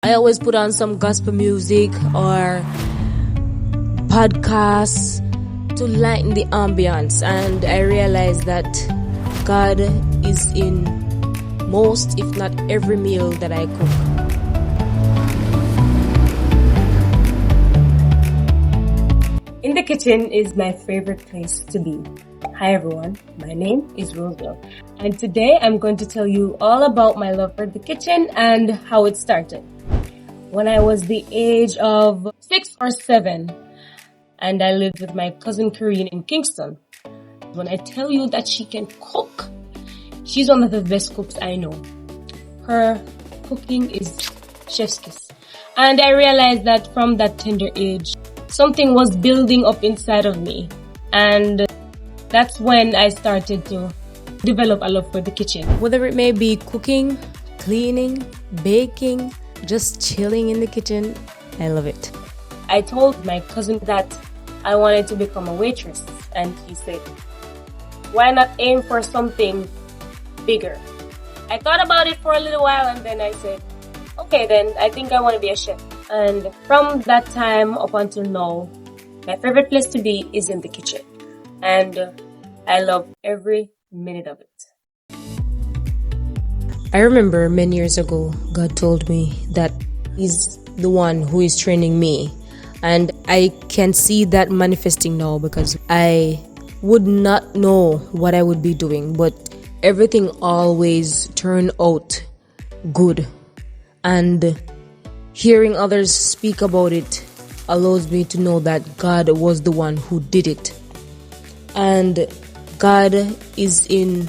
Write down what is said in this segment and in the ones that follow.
I always put on some gospel music or podcasts to lighten the ambience, and I realized that God is in most, if not every meal that I cook. In the kitchen is my favorite place to be. Hi everyone, my name is Roseville, and today I'm going to tell you all about my love for the kitchen and how it started. When I was the age of 6 or 7, and I lived with my cousin Corinne in Kingston. When I tell you that she can cook, she's one of the best cooks I know. Her cooking is chef's kiss. And I realized that from that tender age, something was building up inside of me. And that's when I started to develop a love for the kitchen. Whether it may be cooking, cleaning, baking, just chilling in the kitchen, I love it. I told my cousin that I wanted to become a waitress, and he said, why not aim for something bigger? I thought about it for a little while, and then I said, okay, then I think I want to be a chef. And from that time up until now, my favorite place to be is in the kitchen, and I love every minute of it. I remember many years ago, God told me that He's the one who is training me. And I can see that manifesting now, because I would not know what I would be doing, but everything always turned out good. And hearing others speak about it allows me to know that God was the one who did it. And God is in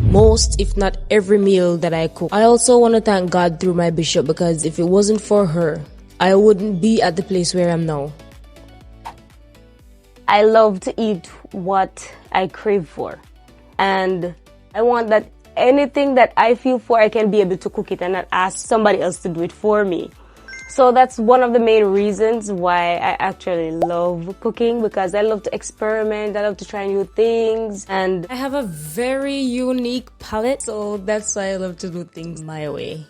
most, if not every meal that I cook. I also want to thank God through my bishop, because if it wasn't for her, I wouldn't be at the place where I'm now. I love to eat what I crave for. And I want that anything that I feel for, I can be able to cook it and not ask somebody else to do it for me. So that's one of the main reasons why I actually love cooking, because I love to experiment, I love to try new things. And I have a very unique palate, so that's why I love to do things my way.